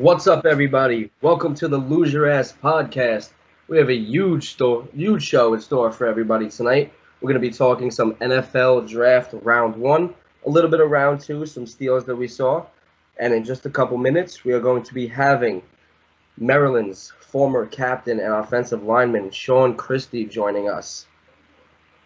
What's up, everybody? Welcome to the Lose Your Ass podcast. We have a huge show in store for everybody tonight. We're going to be talking some NFL draft round one, a little bit of round two, some steals that we saw, and in just a couple minutes, we are going to be having Maryland's former captain and offensive lineman Sean Christie joining us.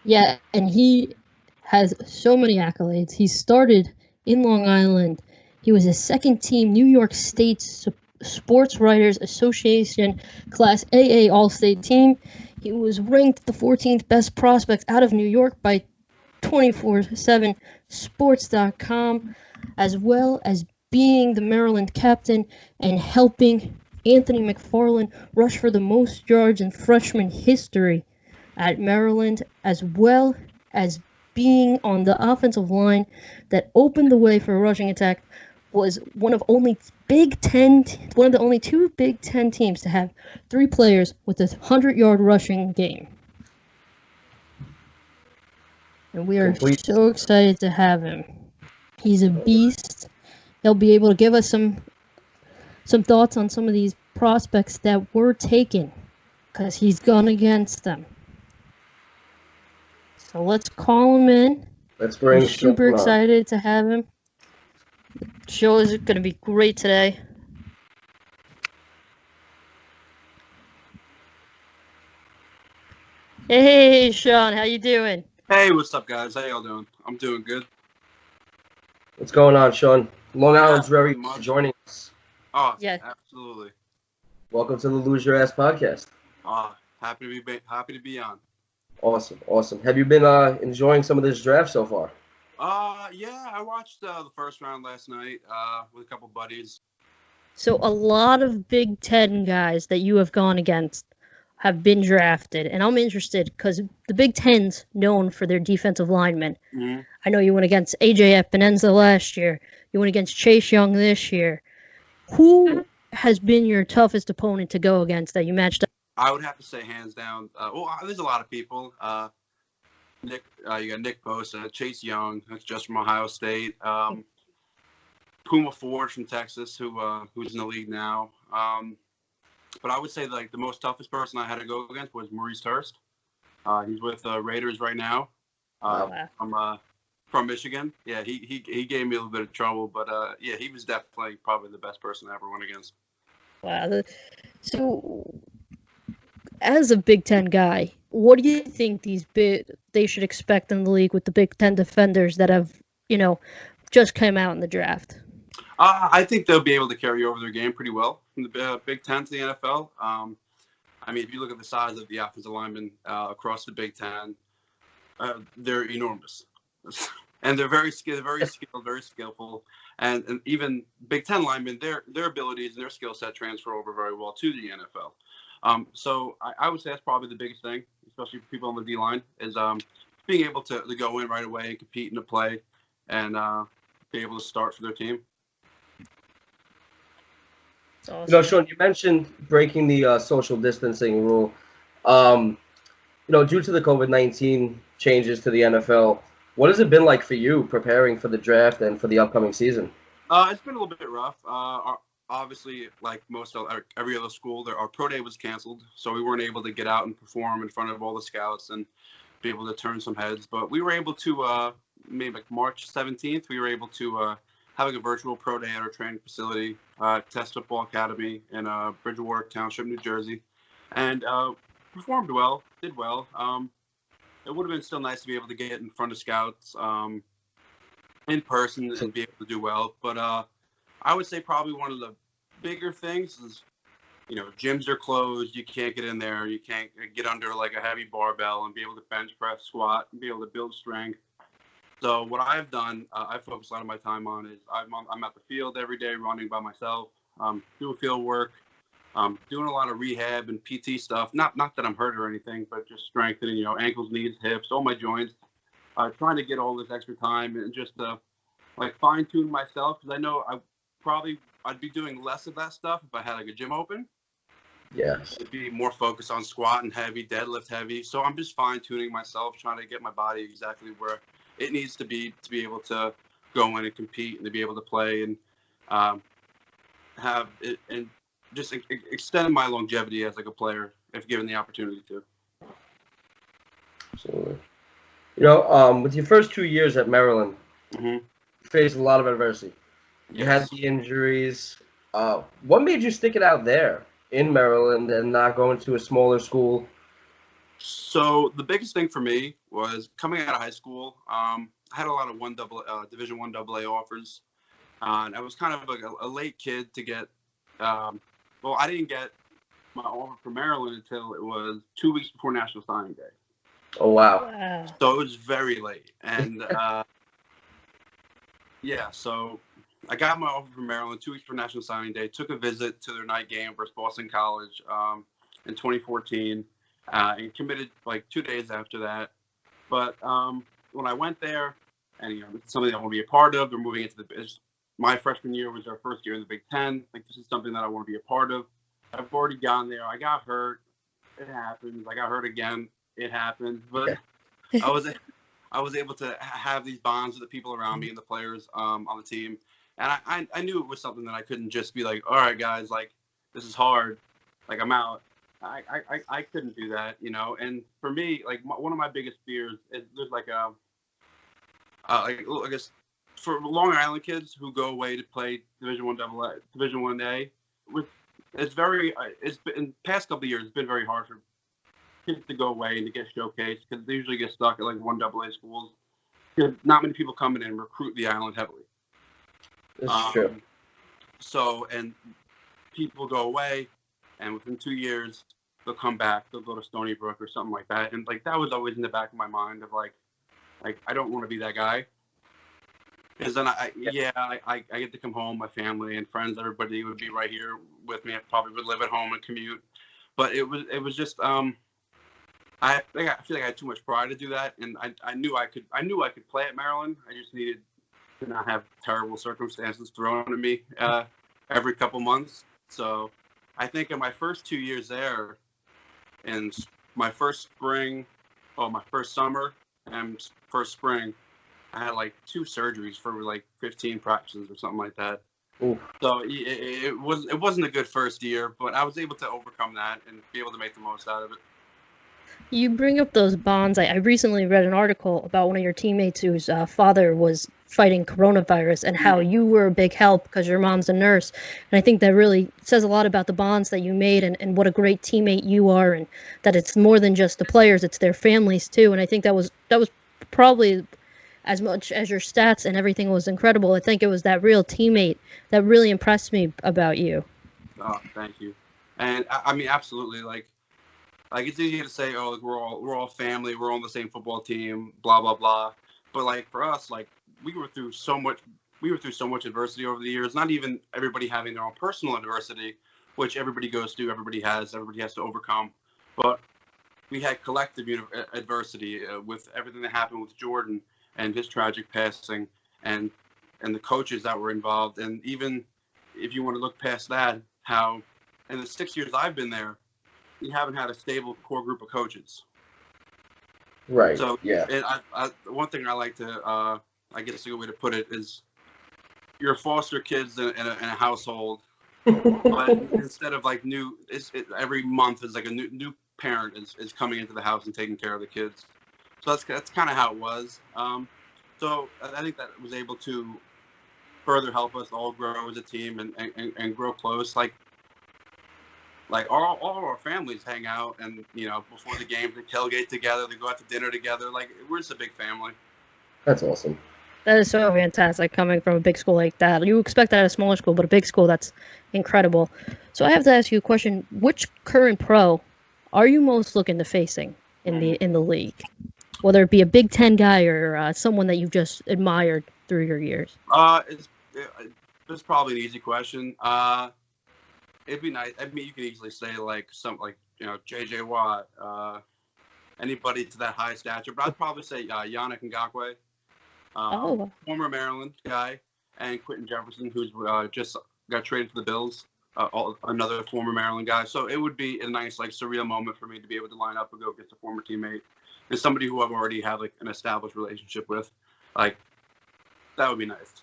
Yeah, and he has so many accolades. He started in Long Island. He was a second-team New York State Sports Writers Association Class AA All-State team. He was ranked the 14th best prospect out of New York by 247sports.com, as well as being the Maryland captain and helping Anthony McFarland rush for the most yards in freshman history at Maryland, as well as being on the offensive line that opened the way for a rushing attack. Was one of the only two Big Ten teams to have three players with a 100-yard rushing game. And we are so excited to have him. He's a beast. He'll be able to give us some thoughts on some of these prospects that were taken, because he's gone against them. So let's call him in. We're super excited to have him. The show is going to be great today. Hey, Sean, how you doing? Hey, what's up, guys? How y'all doing? I'm doing good. What's going on, Sean? Long Island's very much joining us. Oh, yeah, absolutely. Welcome to the Lose Your Ass podcast. Happy to be on. Awesome. Have you been enjoying some of this draft so far? Yeah, I watched the first round last night with a couple buddies. So a lot of Big Ten guys that you have gone against have been drafted, and I'm interested because the Big Ten's known for their defensive linemen. Mm-hmm. I know you went against AJ Epinenza last year. You went against Chase Young this year. Who has been your toughest opponent to go against that you matched up? I would have to say hands down. There's a lot of people. You got Nick Bosa, Chase Young, that's just from Ohio State. Puma Ford from Texas, who's in the league now. But I would say the most toughest person I had to go against was Maurice Hurst. He's with Raiders right now. From Michigan. Yeah, he gave me a little bit of trouble, but yeah, he was definitely probably the best person I ever went against. Wow. So, as a Big Ten guy, what do you think they should expect in the league with the Big Ten defenders that have, just come out in the draft? I think they'll be able to carry over their game pretty well from the Big Ten to the NFL. If you look at the size of the offensive linemen across the Big Ten, they're enormous. And they're very skilled, very skillful. And even Big Ten linemen, their abilities and their skill set transfer over very well to the NFL. So I would say that's probably the biggest thing, especially for people on the D-line, is being able to go in right away and compete in the play and be able to start for their team. Awesome. Sean, you mentioned breaking the social distancing rule. Due to the COVID-19 changes to the NFL, what has it been like for you preparing for the draft and for the upcoming season? It's been a little bit rough. Obviously, like every other school, our pro day was canceled, so we weren't able to get out and perform in front of all the scouts and be able to turn some heads. But we were able to, maybe March 17th, we were able to having a virtual pro day at our training facility, Test Football Academy in Bridgewater Township, New Jersey, and performed well, did well. It would have been still nice to be able to get in front of scouts in person and be able to do well. But I would say probably one of the bigger things is, gyms are closed. You can't get in there. You can't get under a heavy barbell and be able to bench press, squat, and be able to build strength. So what I've done, I focus a lot of my time on is I'm at the field every day running by myself, doing field work, doing a lot of rehab and PT stuff. Not that I'm hurt or anything, but just strengthening, ankles, knees, hips, all my joints. Trying to get all this extra time and just fine tune myself, because I know I'd be doing less of that stuff if I had a gym open. Yes. It'd be more focused on squatting heavy, deadlift heavy. So I'm just fine tuning myself, trying to get my body exactly where it needs to be able to go in and compete and to be able to play. And have it and just extend my longevity as like a player if given the opportunity to. Absolutely. With your first 2 years at Maryland, Mm-hmm. you faced a lot of adversity. You had Yes. the injuries. What made you stick it out there in Maryland and not going to a smaller school? So the biggest thing for me was coming out of high school. I had a lot of Division One AA offers, and I was kind of like a late kid to get. Well, I didn't get my offer from Maryland until it was 2 weeks before National Signing Day. Oh, wow. Wow. So it was very late, and yeah. So I got my offer from Maryland 2 weeks before National Signing Day. Took a visit to their night game versus Boston College in 2014. And committed like 2 days after that. But when I went there, and it's something I want to be a part of. They're moving into my freshman year was our first year in the Big Ten. Like, this is something that I want to be a part of. I've already gone there. I got hurt. It happens. I got hurt again. It happens. But I was able to have these bonds with the people around me and the players on the team. And I knew it was something that I couldn't just be like, all right, guys, like, this is hard. Like, I'm out. I couldn't do that, And for me, like one of my biggest fears is there's like I guess for Long Island kids who go away to play Division One A, it's been past couple of years. It's been very hard for kids to go away and to get showcased because they usually get stuck at like one AA schools because not many people come in and recruit the island heavily. This is true. So and people go away. And within 2 years, they'll come back. They'll go to Stony Brook or something like that. And like that was always in the back of my mind of like I don't want to be that guy. Because then I get to come home, my family and friends, everybody would be right here with me. I probably would live at home and commute. But it was just I feel like I had too much pride to do that, and I knew I could play at Maryland. I just needed to not have terrible circumstances thrown at me every couple months. So. I think in my first 2 years there, in my first summer and first spring, I had like 2 surgeries for like 15 practices or something like that. Ooh. So it wasn't a good first year, but I was able to overcome that and be able to make the most out of it. You bring up those bonds. I recently read an article about one of your teammates whose father was fighting coronavirus and how you were a big help because your mom's a nurse. And I think that really says a lot about the bonds that you made and what a great teammate you are, and that it's more than just the players, it's their families too. And I think that was probably, as much as your stats and everything was incredible, I think it was that real teammate that really impressed me about you. Oh, thank you. And I mean, absolutely. Like it's easy to say, oh, like, we're all family, we're all on the same football team, blah blah blah. But like for us, like we were through so much adversity over the years. Not even everybody having their own personal adversity, which everybody goes through, everybody has to overcome. But we had collective adversity with everything that happened with Jordan and his tragic passing, and the coaches that were involved. And even if you want to look past that, how in the 6 years I've been there, we haven't had a stable core group of coaches. Right. So yeah. And one thing I like to, I guess a good way to put it is, you're foster kids in a household, but instead of like every month is like a new parent is coming into the house and taking care of the kids. So that's kind of how it was. So I think that was able to further help us all grow as a team and grow close. Like all of our families hang out, and before the game they tailgate together, they go out to dinner together. Like, we're just a big family. That's awesome. That is so fantastic coming from a big school like that. You expect that at a smaller school, but a big school, that's incredible. So I have to ask you a question. Which current pro are you most looking to facing in the league? Whether it be a Big Ten guy or someone that you've just admired through your years. It's probably an easy question. It'd be nice. I mean, you could easily say like J.J. Watt, anybody to that high stature. But I'd probably say Yannick Ngakoue. Former Maryland guy, and Quentin Jefferson, who's just got traded to the Bills, another former Maryland guy. So it would be a nice, like, surreal moment for me to be able to line up and go against a former teammate and somebody who I've already had like an established relationship with. Like, that would be nice.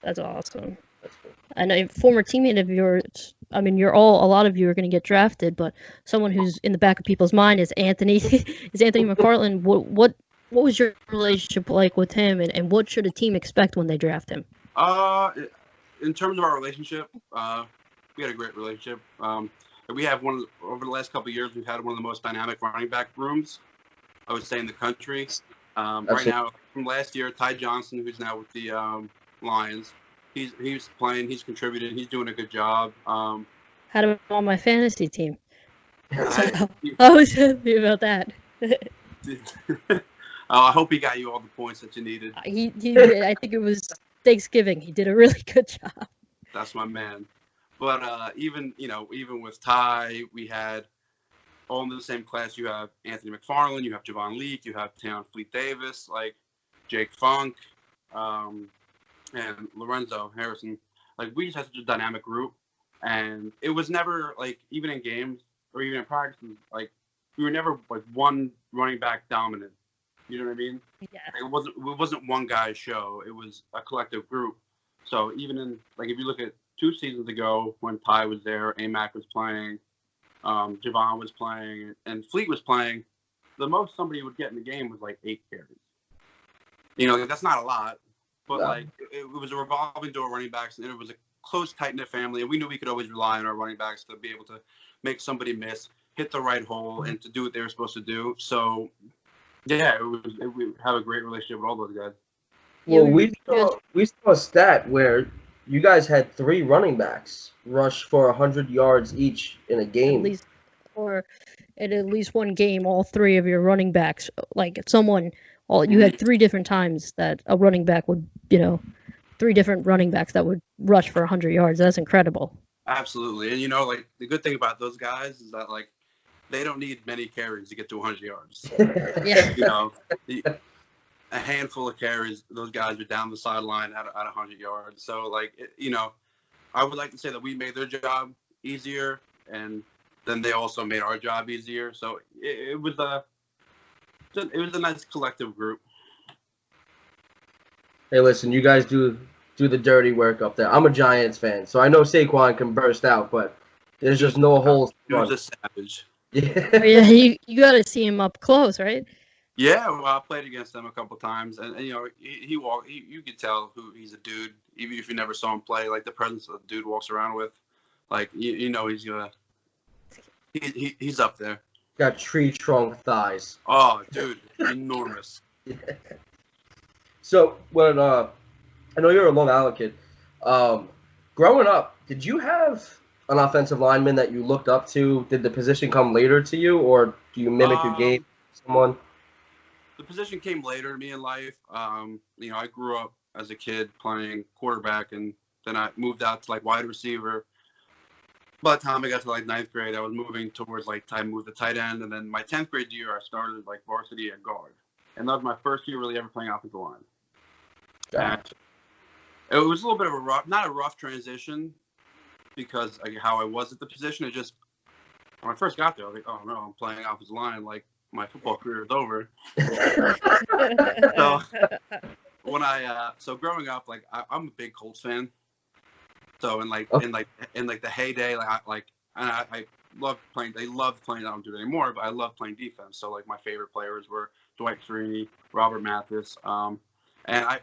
That's awesome. That's cool. And a former teammate of yours. I mean, a lot of you are going to get drafted, but someone who's in the back of people's mind is Anthony. Is Anthony McFarland. What was your relationship like with him, and what should a team expect when they draft him? In terms of our relationship, we had a great relationship. We have over the last couple of years, we've had one of the most dynamic running back rooms, I would say, in the country. Right now, from last year, Ty Johnson, who's now with the Lions, he's playing, he's contributed, he's doing a good job. Had him on my fantasy team. So I was happy about that. I hope he got you all the points that you needed. He did. I think it was Thanksgiving. He did a really good job. That's my man. But even with Ty, we had all in the same class. You have Anthony McFarland, you have Javon Leake, you have Tayon Fleet Davis, like Jake Funk, and Lorenzo Harrison. Like, we just had such a dynamic group, and it was never like, even in games or even in practices, like, we were never like one running back dominant. You know what I mean? Yeah. Like, it wasn't one guy's show. It was a collective group. So even in, like, if you look at 2 seasons ago when Ty was there, Amac was playing, Javon was playing, and Fleet was playing, the most somebody would get in the game was like 8 carries. You know, that's not a lot, but like, it was a revolving door running backs, and it was a close, tight-knit family, and we knew we could always rely on our running backs to be able to make somebody miss, hit the right hole, and to do what they were supposed to do. So, yeah, we have a great relationship with all those guys. Well, we saw a stat where you guys had 3 running backs rush for 100 yards each in a game. In at least one game, all 3 of your running backs, like you had 3 different times that a running back would, 3 different running backs that would rush for 100 yards. That's incredible. Absolutely. And, like, the good thing about those guys is that, like, they don't need many carries to get to 100 yards. Yeah. A handful of carries, those guys are down the sideline at 100 yards. So, like, I would like to say that we made their job easier, and then they also made our job easier. So it was a nice collective group. Hey, listen, you guys do the dirty work up there. I'm a Giants fan, so I know Saquon can burst out, but there's just no holes. He was a savage. Yeah, you got to see him up close, right? Yeah, well, I played against him a couple times, and you could tell he's a dude, even if you never saw him play. Like, the presence that the dude walks around with, like, he's up there. Got tree trunk thighs. Oh, dude, enormous. Yeah. So, when I know you're a Long Island kid. Growing up, did you have an offensive lineman that you looked up to? Did the position come later to you, or do you mimic your game? Someone? The position came later to me in life. I grew up as a kid playing quarterback, and then I moved out to, like, wide receiver. By the time I got to, like, 9th grade, I was moving towards, like, I moved to tight end, and then my 10th grade year, I started, like, varsity at guard. And that was my first year really ever playing offensive line. And it was a little bit of not a rough transition, because, like, how I was at the position, it just, when I first got there, I was like, oh no, I'm playing offensive line, like, my football career is over. So growing up, like, I'm a big Colts fan. So in the heyday, I loved playing. They loved playing. I don't do it anymore, but I love playing defense. So, like, my favorite players were Dwight Freeney, Robert Mathis, and I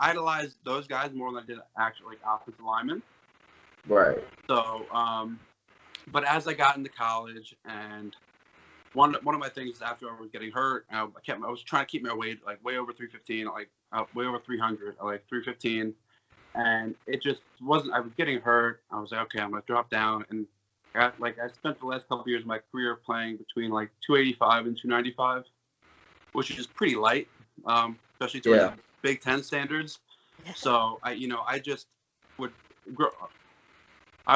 idolized those guys more than I did actually, like, offensive linemen. Right. So, but as I got into college, and one of my things is, after I was getting hurt, I was trying to keep my weight, like, way over 315, like, way over 300, like 315, and it just wasn't. I was getting hurt. I was like, okay, I'm gonna drop down, and I spent the last couple of years of my career playing between, like, 285 and 295, which is pretty light, especially to the Big Ten standards. So I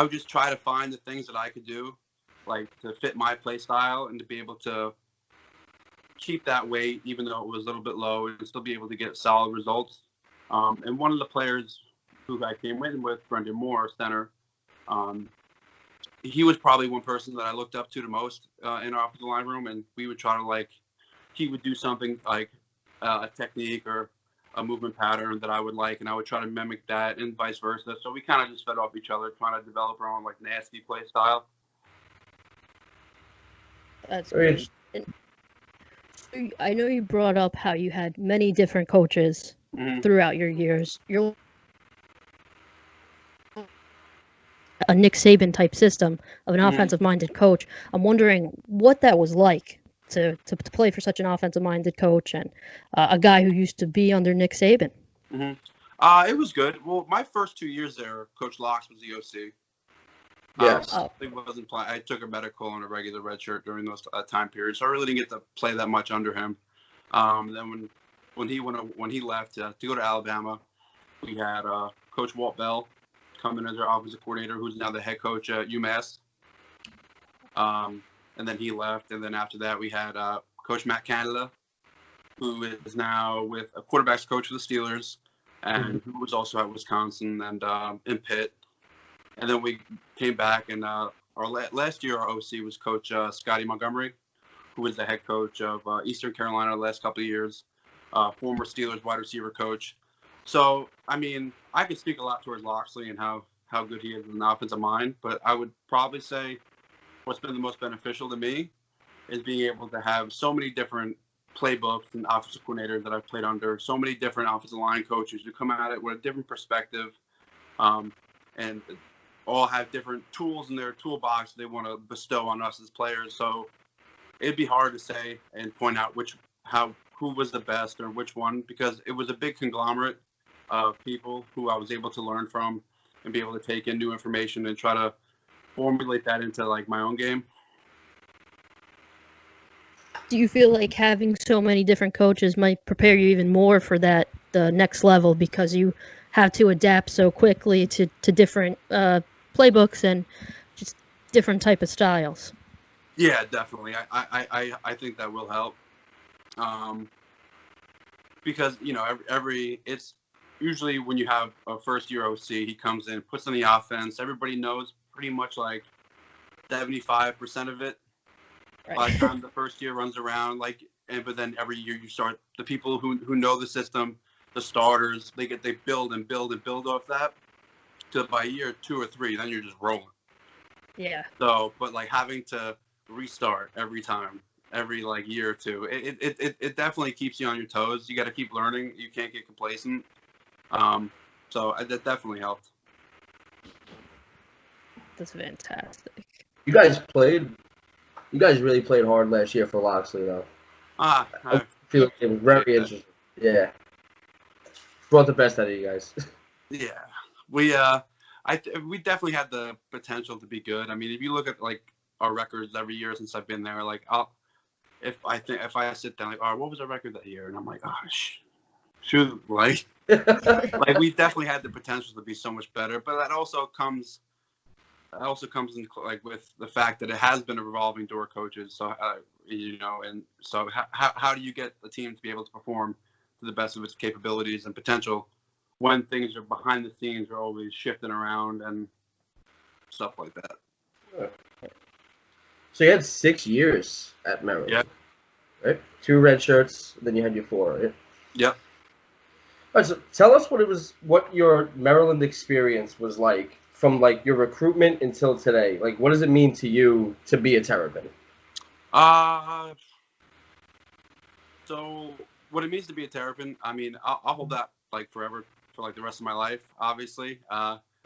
would just try to find the things that I could do, like, to fit my play style, and to be able to keep that weight, even though it was a little bit low, and still be able to get solid results. And one of the players who I came in with, Brendan Moore, center, he was probably one person that I looked up to the most in our offensive line room, and we would try to, like, he would do something like a technique or a movement pattern that I would like, and I would try to mimic that, and vice versa. So we kind of just fed off each other, trying to develop our own like nasty play style. That's Very great. And so I know you brought up how you had many different coaches Mm-hmm. throughout your years. You're a Nick Saban type system of an Mhm. offensive minded coach. I'm wondering what that was like to play for such an offensive minded coach and a guy who used to be under Nick Saban. It was good. Well, my first 2 years there, Coach Locks was the OC. Yes. Oh, I wasn't playing. I took a medical and a regular red shirt during those time periods, so I really didn't get to play that much under him. Then when he left to go to Alabama, we had Coach Walt Bell come in as our offensive coordinator, who's now the head coach at UMass. And then he left, and then after that we had Coach Matt Canada, who is now with a quarterbacks coach for the Steelers, and who was also at Wisconsin and in Pitt. And then we came back, and our last year our OC was Coach Scotty Montgomery, who was the head coach of Eastern Carolina the last couple of years, former Steelers wide receiver coach. So, I mean, I could speak a lot towards Loxley and how good he is in the offensive mind, but I would probably say what's been the most beneficial to me is being able to have so many different playbooks and offensive coordinators that I've played under, so many different offensive line coaches who come at it with a different perspective, and all have different tools in their toolbox they want to bestow on us as players. So it'd be hard to say and point out who was the best or which one, because it was a big conglomerate of people who I was able to learn from and be able to take in new information and try to formulate that into like my own game. do you feel like having so many different coaches might prepare you even more for the next level because you have to adapt so quickly to different playbooks and just different type of styles? Yeah, definitely. I think that will help. Because, you know, it's usually when you have a first year OC, he comes in, puts in the offense. Everybody knows pretty much like 75% of it. Right. By the time the first year runs around, but then every year you start, the people who know the system, the starters, they build and build and build off that. To by year 2 or 3, then you're just rolling. Yeah. So, but like having to restart every time, every like year or two, it definitely keeps you on your toes. You got to keep learning. You can't get complacent. So that definitely helped. That's fantastic. You guys really played hard last year for Loxley, though. I feel like it was very interesting. Yeah. Brought the best out of you guys. Yeah. We definitely had the potential to be good. I mean, if you look at like our records every year since I've been there, like if I sit down, like, all right, what was our record that year? And I'm like, oh, shoot, like we definitely had the potential to be so much better. But that also comes in like with the fact that it has been a revolving door coaches. So you know, and so how do you get the team to be able to perform to the best of its capabilities and potential when things are behind the scenes are always shifting around and stuff like that. So you had 6 years at Maryland. Yeah. Right? 2 red shirts, then you had your 4, right? Yep. All right, so tell us what your Maryland experience was like from like your recruitment until today. Like, what does it mean to you to be a Terrapin? So what it means to be a Terrapin, I mean, I'll hold that like forever for like the rest of my life, obviously.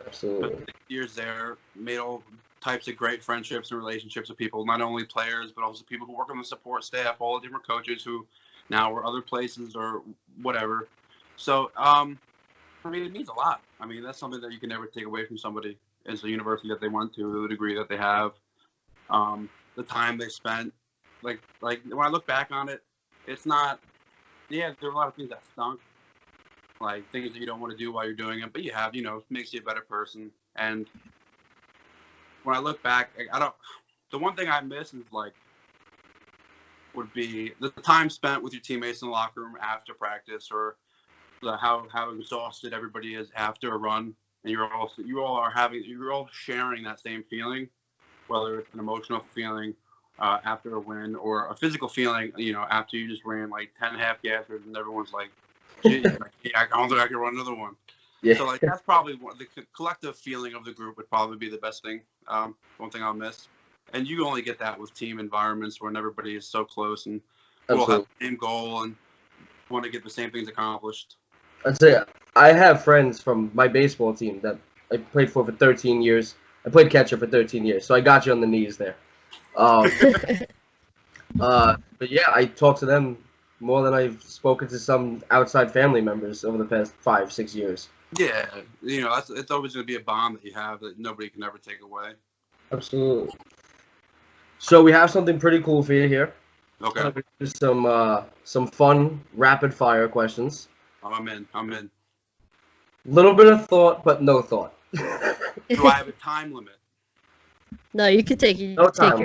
Absolutely. 6 years there, made all types of great friendships and relationships with people, not only players, but also people who work on the support staff, all the different coaches who now are other places or whatever. So, I mean, it means a lot. I mean, that's something that you can never take away from somebody as a university that they went to, the degree that they have, the time they spent. Like when I look back on it, it's not, yeah, there are a lot of things that stunk, like things that you don't want to do while you're doing it, but you have, you know, it makes you a better person. And when I look back, the one thing I miss is would be the time spent with your teammates in the locker room after practice, or how exhausted everybody is after a run, and you're all sharing that same feeling, whether it's an emotional feeling after a win or a physical feeling, you know, after you just ran like 10 half gassers and everyone's like Yeah, I don't think I can run another one. Yeah. So like that's probably the collective feeling of the group would probably be the best thing. One thing I'll miss, and you only get that with team environments when everybody is so close and we all have the same goal and want to get the same things accomplished. I'd say I have friends from my baseball team that I played for 13 years. I played catcher for 13 years, so I got you on the knees there. But yeah, I talk to them more than I've spoken to some outside family members over the past 5-6 years. Yeah, it's always going to be a bond that you have that nobody can ever take away. Absolutely. So we have something pretty cool for you here. Okay. Some fun rapid fire questions. I'm in. Little bit of thought, but no thought. Do I have a time limit? No, you can take your time.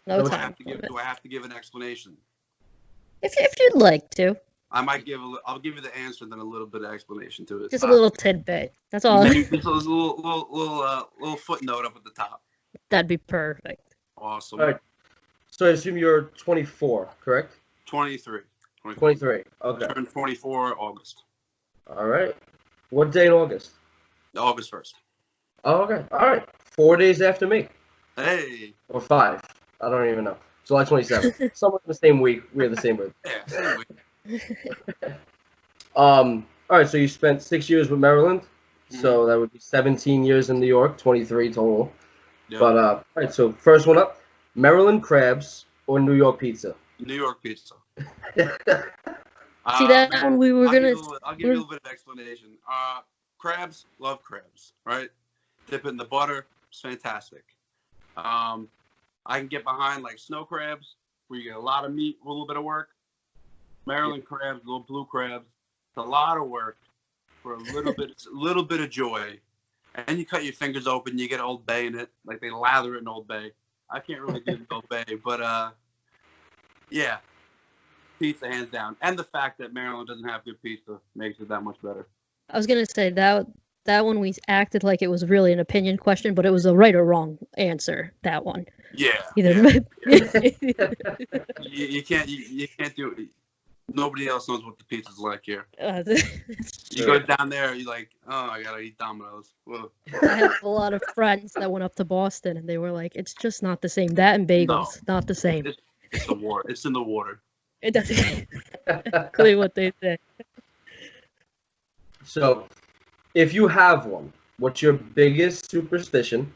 No time. Do I have to give an explanation? If you'd like to. I'll give you the answer, then a little bit of explanation to it. Just a little tidbit. That's all. Just a little footnote up at the top. That'd be perfect. Awesome. All right. So I assume you're 24, correct? 23. 23. Okay. Turned 24 August. All right. What day in August? August 1st. Oh, okay. All right. 4 days after me. Hey. Or 5. I don't even know. July 27th. Somewhere in the same week. We're the same week. Yeah, same week. All right. So you spent 6 years with Maryland. Mm-hmm. So that would be 17 years in New York. 23 total. Yep. But all right. So first one up: Maryland crabs or New York pizza? New York pizza. See that one we were gonna. I'll give you a little bit of explanation. Crabs, love crabs, right? Dip it in the butter. It's fantastic. I can get behind like snow crabs, where you get a lot of meat with a little bit of work. Maryland crabs, little blue crabs, it's a lot of work for a little bit of joy. And you cut your fingers open, you get Old Bay in it, like they lather it in Old Bay. I can't really do Old Bay, but yeah, pizza hands down. And the fact that Maryland doesn't have good pizza makes it that much better. I was gonna say that one we acted like it was really an opinion question, but it was a right or wrong answer. That one. Yeah. Yeah. you can't do it. Nobody else knows what the pizza's like here. You go down there, you're like, oh, I gotta eat Domino's. Whoa. I have a lot of friends that went up to Boston, and they were like, it's just not the same. That and bagels, not the same. It's the water. It's in the water. It doesn't. Exactly what they say. So, if you have one, what's your biggest superstition?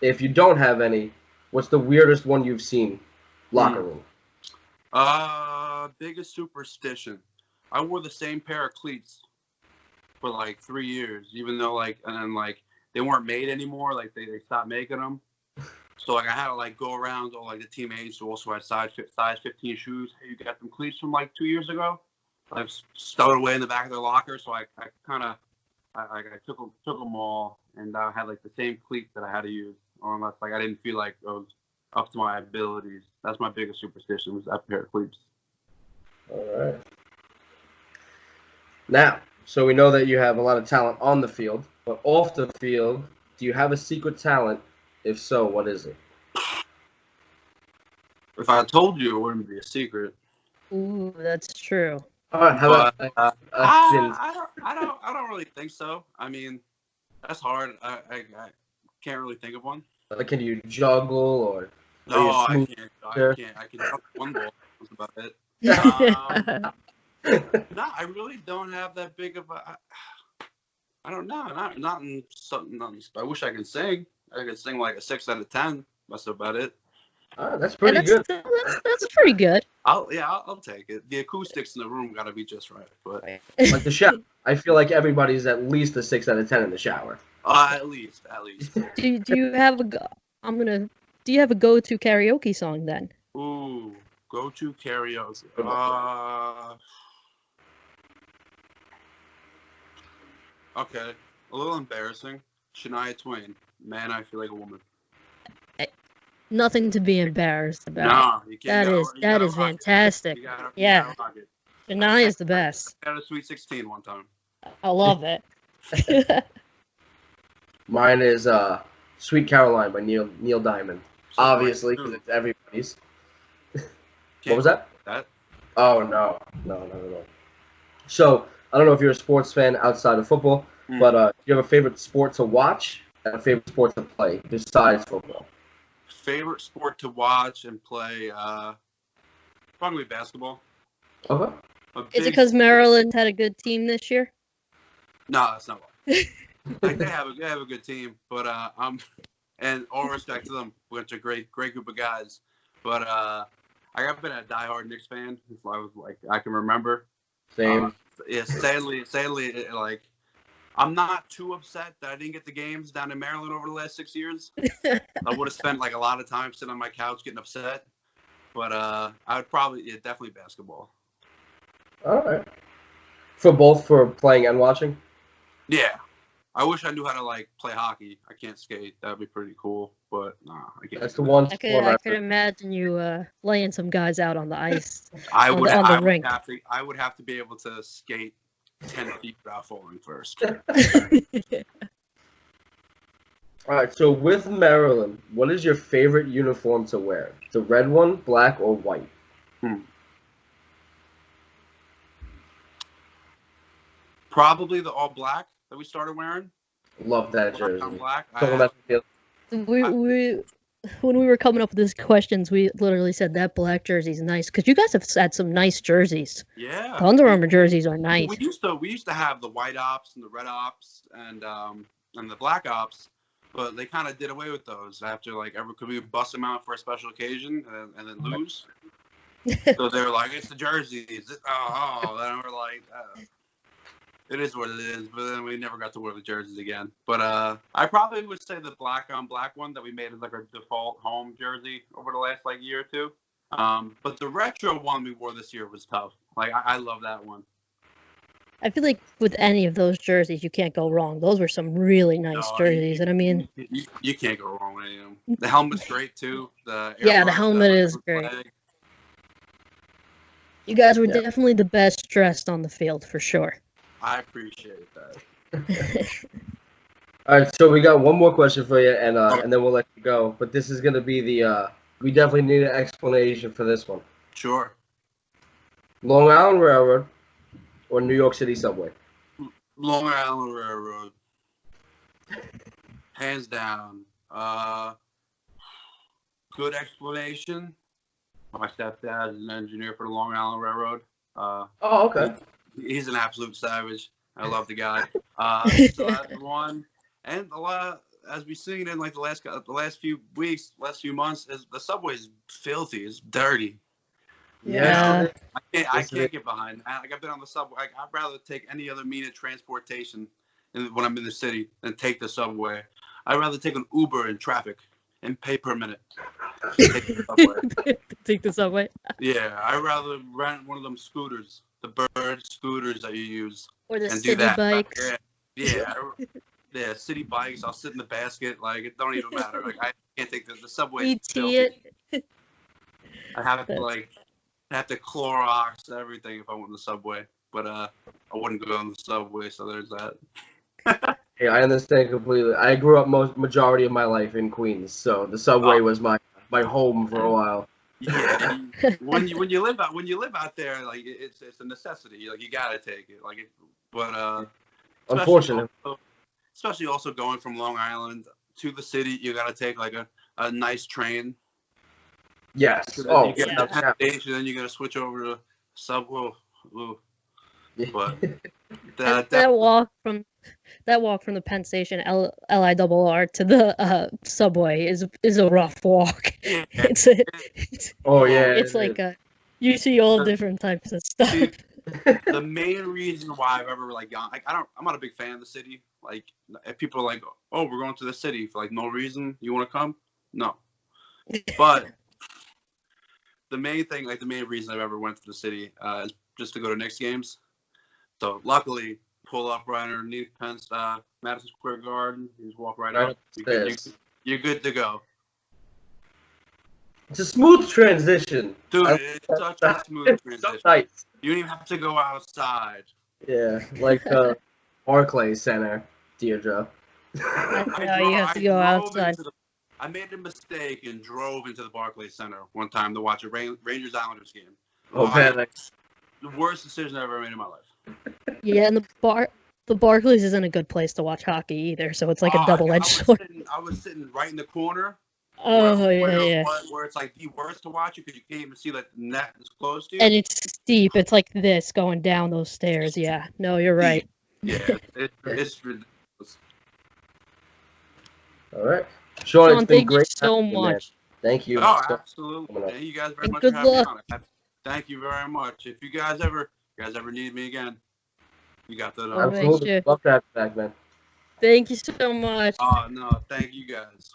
If you don't have any, what's the weirdest one you've seen? Locker room. Biggest superstition. I wore the same pair of cleats for like 3 years, even though they weren't made anymore. Like they stopped making them. So like I had to like go around to like the teammates who also had size 15 shoes. Hey, you got them cleats from like 2 years ago? I've stowed away in the back of their locker. So I took them all, and I had like the same cleats that I had to use, unless like I didn't feel like it was up to my abilities. That's my biggest superstition, was that pair of cleats. All right. Now, so we know that you have a lot of talent on the field, but off the field, do you have a secret talent? If so, what is it? If I told you, it wouldn't be a secret. Ooh, that's true. All right, how about I don't really think so. I mean, that's hard. I can't really think of one. Can you juggle or? No, I can't. I can juggle one ball. That's about it. No, I really don't have that big of a. I don't know. Not in something. I wish I could sing. I could sing like a 6 out of 10. That's about it. That's pretty good. That's pretty good. I'll take it. The acoustics in the room gotta be just right. But like the shower, I feel like everybody's at least a 6 out of 10 in the shower. At least. Do you have a Do you have a go-to karaoke song then? Ooh, go-to karaoke. Okay, a little embarrassing. Shania Twain, Man, I Feel Like a Woman. Nothing to be embarrassed about. No, you can't. That is fantastic. Yeah, Shania is the best. I had a Sweet 16 one time. I love it. Mine is Sweet Caroline by Neil Diamond. Obviously, because it's everybody's. What was that? That? Oh, no. So, I don't know if you're a sports fan outside of football, but do you have a favorite sport to watch and a favorite sport to play besides football? Favorite sport to watch and play, probably basketball. Okay. Is it because Maryland had a good team this year? No, that's not why. Like they have a good team, but and all respect to them, which are great group of guys. But I've been a diehard Knicks fan since I was I can remember. Same. Yeah, sadly, like I'm not too upset that I didn't get the games down in Maryland over the last 6 years. I would have spent like a lot of time sitting on my couch getting upset. But I would probably definitely basketball. All right. For both for playing and watching? Yeah. I wish I knew how to like play hockey. I can't skate. That'd be pretty cool, but nah, I can't. That's the one I sport could imagine you laying some guys out on the ice. I on would the rink. I would have to be able to skate 10 feet without falling first. All right, so with Maryland, what is your favorite uniform to wear? The red one, black, or white? Probably the all black that we started wearing. Love that Black jersey. on black. When we were coming up with these questions, we literally said that black jersey's nice because you guys have had some nice jerseys. Yeah. The Under Armour jerseys are nice. We used to have the white ops and the red ops and the black ops, but they kind of did away with those after could we bust them out for a special occasion and then lose. So they were like, it's the jerseys. Then we're like, it is what it is. But then we never got to wear the jerseys again. But I probably would say the black on black one that we made as our default home jersey over the last year or two. But the retro one we wore this year was tough. I love that one. I feel like with any of those jerseys, you can't go wrong. Those were some really nice jerseys, and I mean, you can't go wrong with any of them. The helmet's great too. The helmet is great. Flag. You guys were definitely the best dressed on the field for sure. I appreciate that. All right, so we got one more question for you, and then we'll let you go. But this is gonna be the we definitely need an explanation for this one. Sure. Long Island Railroad or New York City subway? Long Island Railroad. Hands down. Good explanation. My stepdad is an engineer for the Long Island Railroad. Okay. He's an absolute savage. I love the guy. So that's one. And as we've seen in the last few weeks, last few months, the subway is filthy. It's dirty. Yeah. I can't get behind that. I've been on the subway. I'd rather take any other mean of transportation when I'm in the city than take the subway. I'd rather take an Uber in traffic and pay per minute. Take the subway. Take the subway? Yeah, I'd rather rent one of them scooters, the bird scooters that you use. Or the and city do that. bikes. Yeah, city bikes. I'll sit in the basket. It don't even matter. I can't take the subway. ET it. I have to Clorox everything if I went in the subway. But I wouldn't go on the subway, so there's that. Yeah, I understand completely. I grew up majority of my life in Queens, so the subway was my home for a while. Yeah, when you live out there, it's a necessity. You gotta take it. But unfortunately, especially also going from Long Island to the city, you gotta take a nice train. Yes. So you get to the station, then you gotta switch over to subway. But that walk from the Penn Station LIRR to the subway is a rough walk. Yeah. It's you see all different types of stuff. The main reason why I've ever gone, I'm not a big fan of the city. If people are like, oh, we're going to the city for no reason, you want to come? No. But the main thing, the main reason I've ever went to the city is just to go to Knicks games. So luckily, pull up right underneath Madison Square Garden. You just walk right up. You're good to go. It's a smooth transition. Dude, it's such a smooth transition. So nice. You don't even have to go outside. Yeah, Barclays Center, Deirdre. You have to go outside. I made a mistake and drove into the Barclays Center one time to watch a Rangers Islanders game. Oh, man. The worst decision I've ever made in my life. Yeah, and the Barclays isn't a good place to watch hockey either, so it's like a double-edged sword. I was sitting right in the corner. Oh, yeah. Where it's like the worst to watch it because you can't even see like the net is close to you. And it's steep. It's like this going down those stairs. Yeah. No, you're right. Yeah, it's ridiculous. All right. Sean, it's been thank great. you so much. Thank you. Oh, absolutely. Thank you guys very And much good for having luck. me on. Thank you very much. If you guys ever need me again, you got that. All right. Absolutely. Sure. Love to have you back, man. Thank you so much. Oh, no. Thank you guys.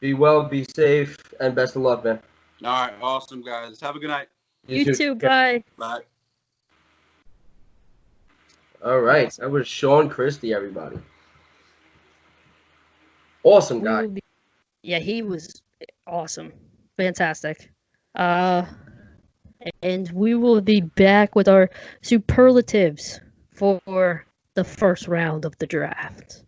Be well, be safe, and best of luck, man. All right. Awesome, guys. Have a good night. You too. Bye. Bye. All right. That was Sean Christie, everybody. Awesome guy. Yeah, he was awesome. Fantastic. And we will be back with our superlatives for the first round of the draft.